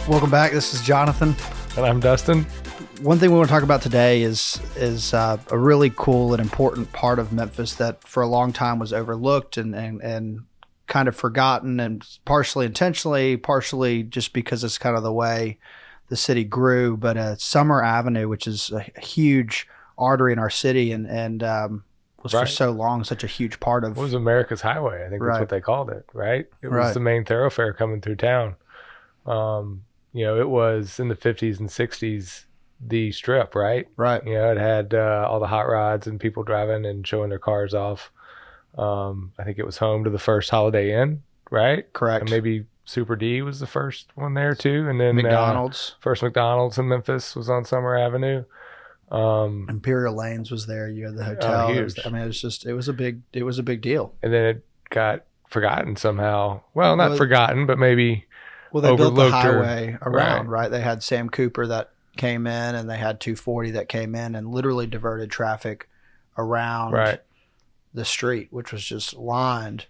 Welcome back. This is Jonathan. And I'm Dustin. One thing we want to talk about today is a really cool and important part of Memphis that for a long time was overlooked and kind of forgotten, and partially intentionally, partially just because it's kind of the way the city grew. But Summer Avenue, which is a huge artery in our city and was for so long such a huge part of... It was America's highway. I think that's what they called it, right? It was the main thoroughfare coming through town. It was in the 50s and 60s, the strip, right? Right. It had all the hot rods and people driving and showing their cars off. I think it was home to the first Holiday Inn, right? Correct. And maybe Super D was the first one there too. And then McDonald's. First McDonald's in Memphis was on Summer Avenue. Imperial Lanes was there. You had the hotel. Huge. It was a big deal. And then it got forgotten somehow. Well, not forgotten, but maybe... Well, they built the highway around, right? They had Sam Cooper that came in, and they had 240 that came in and literally diverted traffic around the street, which was just lined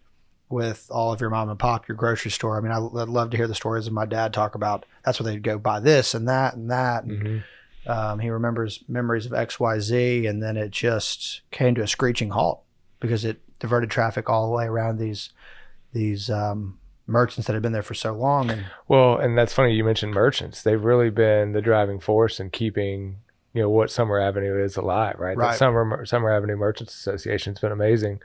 with all of your mom and pop, your grocery store. I mean, I'd love to hear the stories of my dad talk about that's where they'd go buy this and that and that. And, he remembers memories of XYZ, and then it just came to a screeching halt because it diverted traffic all the way around these merchants that had been there for so long. And that's funny you mentioned merchants. They've really been the driving force in keeping what Summer Avenue is alive, right? The Summer Avenue Merchants Association's been amazing.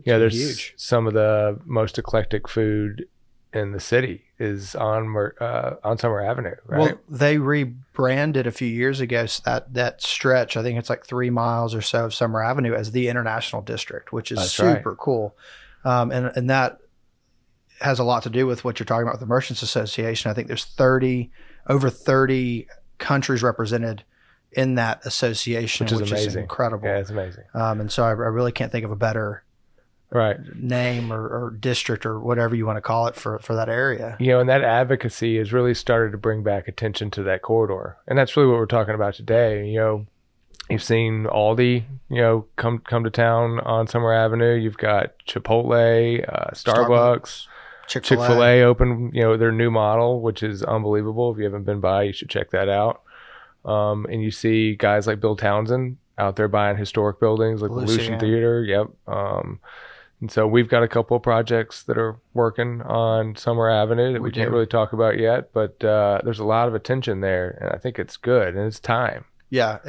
There's huge. Some of the most eclectic food in the city is on Summer Avenue, right? Well, they rebranded a few years ago that stretch, I think it's like 3 miles or so of Summer Avenue, as the International District, which is super cool. And that has a lot to do with what you're talking about with the Merchants Association. I think there's over 30 countries represented in that association, which is incredible. Yeah, it's amazing. And so I really can't think of a better name or district or whatever you want to call it for that area. And that advocacy has really started to bring back attention to that corridor. And that's really what we're talking about today. You've seen Aldi, come to town on Summer Avenue. You've got Chipotle, Starbucks. Chick-fil-A opened, their new model, which is unbelievable. If you haven't been by, you should check that out. And you see guys like Bill Townsend out there buying historic buildings like the Lucian Theater. Yep. And so we've got a couple of projects that are working on Summer Avenue that we can't really talk about yet, but there's a lot of attention there, and I think it's good, and it's time. Yeah,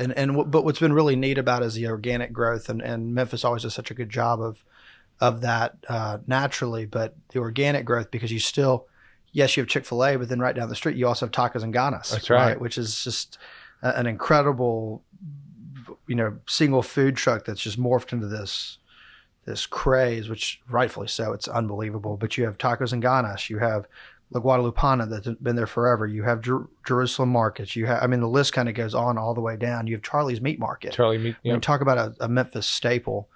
but what's been really neat about it is the organic growth, and Memphis always does such a good job of that naturally, but the organic growth, because you have Chick-fil-A, but then right down the street you also have Tacos and Ganas. That's right. Which is just an incredible, single food truck that's just morphed into this craze, which rightfully so, it's unbelievable. But you have Tacos and Ganas, you have La Guadalupana that's been there forever, you have Jerusalem Markets, you have, the list kind of goes on all the way down. You have Charlie's Meat Market. Talk about a Memphis staple.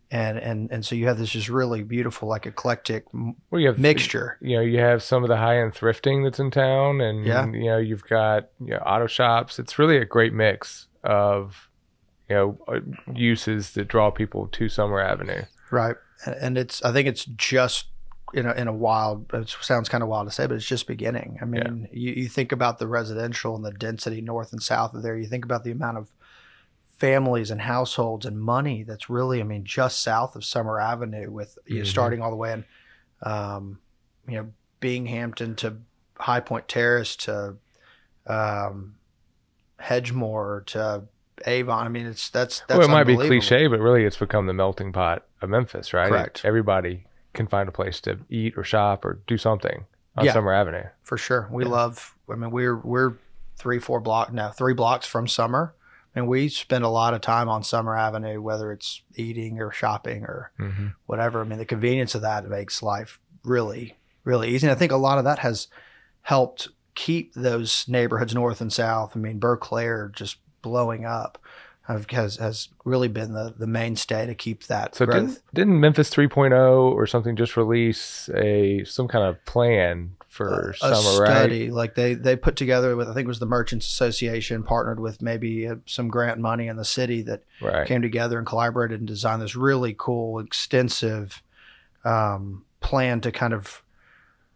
And so you have this just really beautiful, like eclectic mixture. You have some of the high-end thrifting that's in town, and you've got auto shops. It's really a great mix of uses that draw people to Summer Avenue. Right, and I think it's just in a wild. It sounds kind of wild to say, but it's just beginning. You think about the residential and the density north and south of there. You think about the amount of families and households and money that's really, just south of Summer Avenue, with starting all the way in, Binghamton to High Point Terrace to Hedgemore to Avon. That's it might be cliche, but really it's become the melting pot of Memphis, right? Correct. Everybody can find a place to eat or shop or do something on Summer Avenue. For sure. We love, we're 3 blocks from Summer. And we spend a lot of time on Summer Avenue, whether it's eating or shopping or whatever. The convenience of that makes life really, really easy. And I think a lot of that has helped keep those neighborhoods north and south. Berkeley just blowing up has really been the mainstay to keep that growth. Didn't Memphis 3.0 or something just release some kind of plan for summer, study, right? Like they put together with, I think it was the Merchants Association, partnered with maybe some grant money in the city that came together and collaborated and designed this really cool, extensive plan to kind of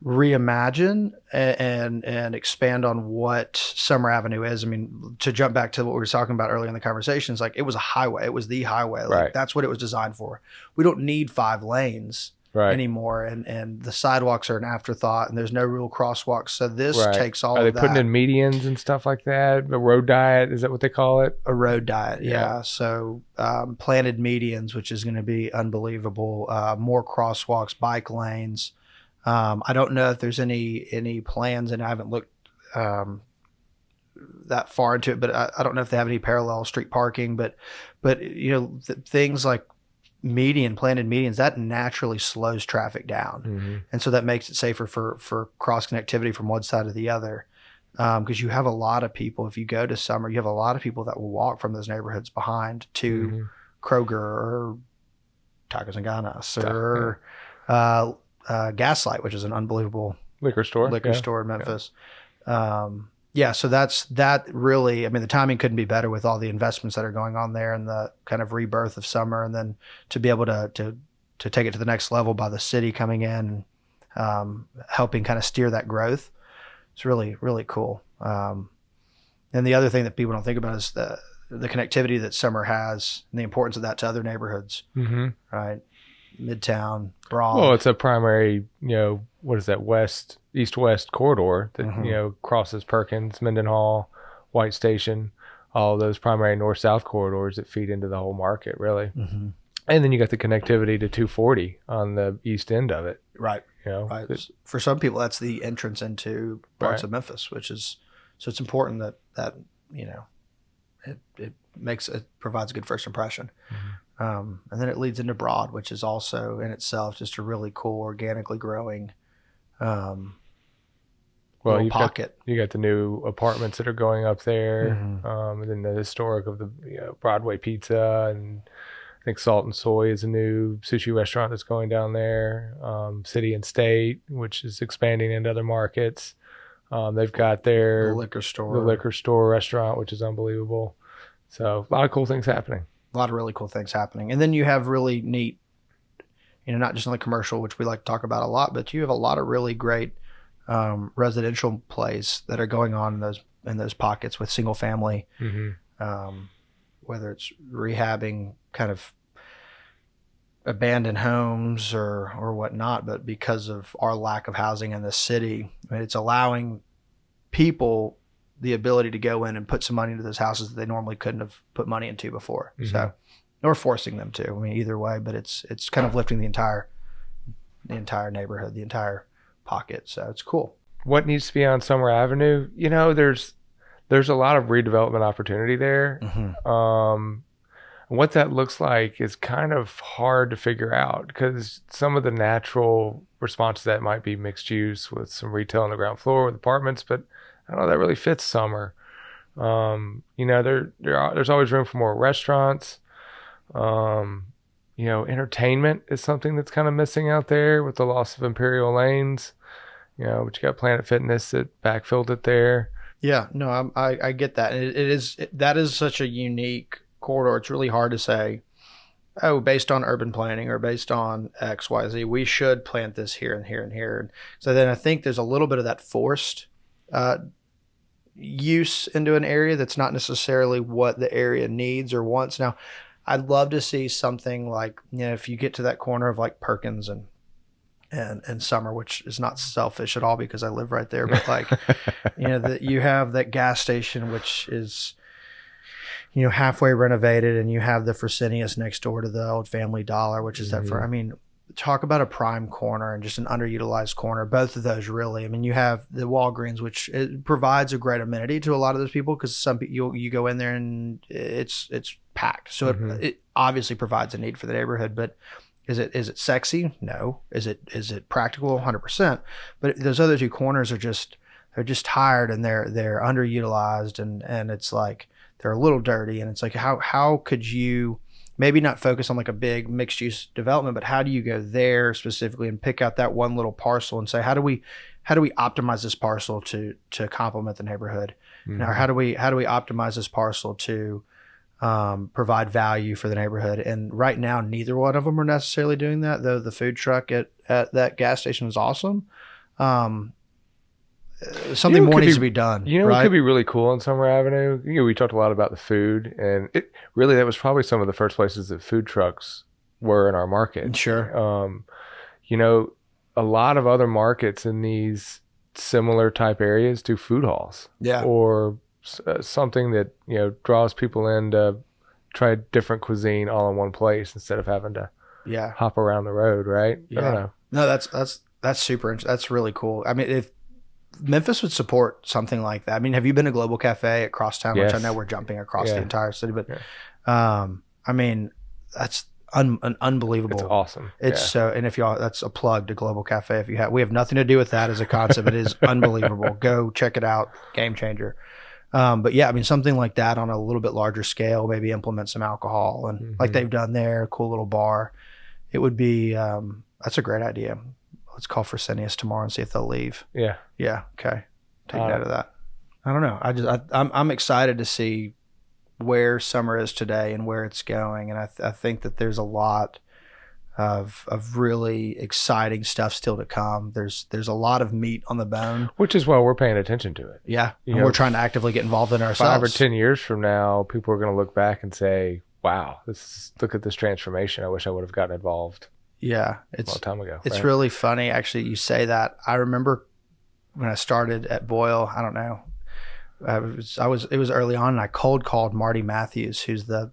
reimagine and expand on what Summer Avenue is. I mean, to jump back to what we were talking about earlier in the conversations, like it was a highway. It was the highway. Like that's what it was designed for. We don't need 5 lanes anymore. And the sidewalks are an afterthought, and there's no real crosswalks. So this takes all of that. Are they putting in medians and stuff like that? A road diet, is that what they call it? A road diet, yeah. So planted medians, which is going to be unbelievable. More crosswalks, bike lanes. I don't know if there's any plans, and I haven't looked that far into it, but I don't know if they have any parallel street parking. But things like planted medians, that naturally slows traffic down, and so that makes it safer for cross connectivity from one side to the other. Because you have a lot of people, if you go to Summer, you have a lot of people that will walk from those neighborhoods behind to Kroger or Tacos and Ganas or Gaslight, which is an unbelievable liquor store in Memphis. So that really, I mean, the timing couldn't be better with all the investments that are going on there and the kind of rebirth of Summer, and then to be able to take it to the next level by the city coming in, helping kind of steer that growth. It's really, really cool. And the other thing that people don't think about is the connectivity that Summer has and the importance of that to other neighborhoods, right? Midtown, Broad. Well, it's a primary, what is that, east-west corridor that, crosses Perkins, Mendenhall, White Station, all those primary north-south corridors that feed into the whole market, really. And then you got the connectivity to 240 on the east end of it. Right. For some people, that's the entrance into parts of Memphis, so it's important that it provides a good first impression. And then it leads into Broad, which is also in itself just a really cool, organically growing pocket. You got the new apartments that are going up there, and then the historic of the Broadway Pizza, and I think Salt and Soy is a new sushi restaurant that's going down there. City and State, which is expanding into other markets. They've got the liquor store restaurant, which is unbelievable. So a lot of cool things happening. A lot of really cool things happening. And then you have really neat, not just on the commercial, which we like to talk about a lot, but you have a lot of really great residential plays that are going on in those pockets with single family, whether it's rehabbing kind of abandoned homes or whatnot. But because of our lack of housing in the city, it's allowing people the ability to go in and put some money into those houses that they normally couldn't have put money into before. So, or forcing them to. I mean, either way, but it's kind of lifting the entire neighborhood, the entire pocket. So it's cool. What needs to be on Summer Avenue? There's a lot of redevelopment opportunity there. What that looks like is kind of hard to figure out, because some of the natural response to that might be mixed use with some retail on the ground floor with apartments, but I don't know, that really fits Summer. There's always room for more restaurants. Entertainment is something that's kind of missing out there with the loss of Imperial Lanes. But you got Planet Fitness that backfilled it there. Yeah, no, I get that. That is such a unique corridor. It's really hard to say, based on urban planning or based on X, Y, Z, we should plant this here and here and here. And so then I think there's a little bit of that forced use into an area that's not necessarily what the area needs or wants. Now, I'd love to see something like, if you get to that corner of like Perkins and Summer, which is not selfish at all because I live right there, but like, that you have that gas station, which is, halfway renovated, and you have the Fresenius next door to the old Family Dollar, which is talk about a prime corner and just an underutilized corner. Both of those really. I mean, you have the Walgreens, which it provides a great amenity to a lot of those people, because some people you go in there and it's packed. So it obviously provides a need for the neighborhood. But is it sexy? No. Is it practical? 100%. But those other two corners they're just tired, and they're underutilized, and it's like they're a little dirty, and it's like how could you maybe not focus on like a big mixed use development, but how do you go there specifically and pick out that one little parcel and say, how do we optimize this parcel to complement the neighborhood? Or how do we optimize this parcel to provide value for the neighborhood? And right now, neither one of them are necessarily doing that, though the food truck at that gas station is awesome. something more needs to be done. It could be really cool on Summer Avenue. We talked a lot about the food, and that was probably some of the first places that food trucks were in our market. Sure. A lot of other markets in these similar type areas do food halls. Yeah. Or something that, draws people in to try different cuisine all in one place instead of having to hop around the road, right? Yeah. I don't know. No, that's super interesting. That's really cool. I mean, if Memphis would support something like that. I mean, have you been to Global Cafe at Crosstown, yes. which I know we're jumping across the entire city, but I mean, that's unbelievable. It's awesome. It's so, and if y'all, that's a plug to Global Cafe. We have nothing to do with that as a concept. It is unbelievable. Go check it out. Game changer. But yeah, I mean, something like that on a little bit larger scale, maybe implement some alcohol and like they've done there, cool little bar. It would be, that's a great idea. Let's call Fresenius tomorrow and see if they'll leave. Yeah. Yeah. Okay. Take note of that. I don't know. I'm excited to see where summer is today and where it's going. And I think that there's a lot of really exciting stuff still to come. There's a lot of meat on the bone, which is why we're paying attention to it. Yeah. And we're trying to actively get involved in ourselves. 5 or 10 years from now, people are going to look back and say, wow, look at this transformation. I wish I would have gotten involved. Yeah. A long time ago. It's really funny. Actually, you say that. I remember when I started at Boyle, I don't know. It was early on, and I cold called Marty Matthews, who's the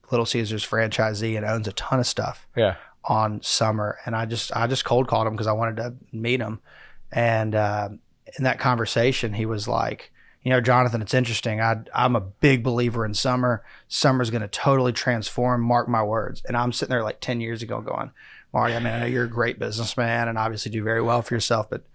Little Caesars franchisee and owns a ton of stuff on Summer. And I just cold called him because I wanted to meet him. And in that conversation, he was like, Jonathan, it's interesting. I'm a big believer in Summer. Summer's going to totally transform. Mark my words. And I'm sitting there like 10 years ago going, Marty, I mean, I know you're a great businessman and obviously do very well for yourself, but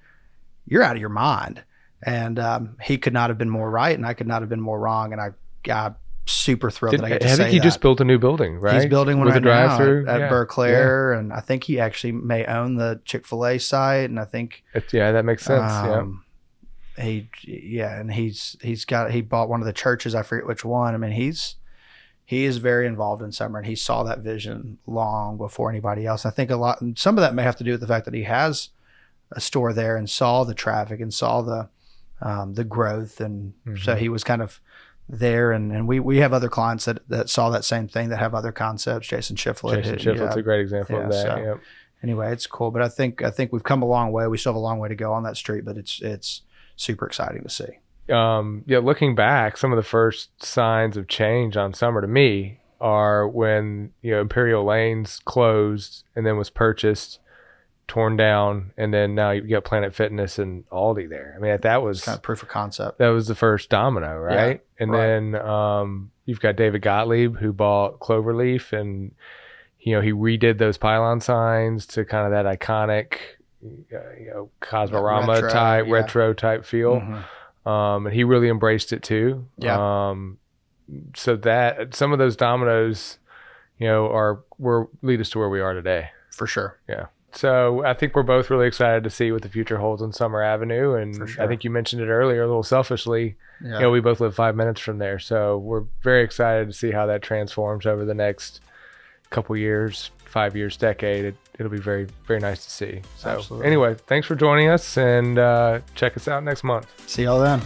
you're out of your mind. And he could not have been more right, and I could not have been more wrong. And I got super thrilled that I get to say that. I think he just built a new building, right? He's building one with right a drive-through now at Berclair, and I think he actually may own the Chick-fil-A site. And I think that makes sense. And he bought one of the churches. I forget which one. I mean, he is very involved in Summer, and he saw that vision long before anybody else. I think some of that may have to do with the fact that he has a store there and saw the traffic and saw the growth, and so he was kind of there. And we have other clients that saw that same thing that have other concepts. Jason Shiflett's a great example of that. So, anyway, it's cool, but I think we've come a long way. We still have a long way to go on that street, but it's super exciting to see. Looking back, some of the first signs of change on Summer to me are when Imperial Lanes closed and then was purchased, torn down, and then now you got Planet Fitness and Aldi there. I mean, that was kind of proof of concept. That was the first domino, right? Yeah, and then you've got David Gottlieb, who bought Cloverleaf, and he redid those pylon signs to kind of that iconic Cosmorama retro type feel. And he really embraced it too. So that some of those dominoes lead us to where we are today, for sure. So I think we're both really excited to see what the future holds on Summer Avenue. And I think you mentioned it earlier a little selfishly, we both live 5 minutes from there, so we're very excited to see how that transforms over the next couple years, 5 years, decade. It'll be very, very nice to see. So Absolutely. Anyway, thanks for joining us, and check us out next month. See y'all then.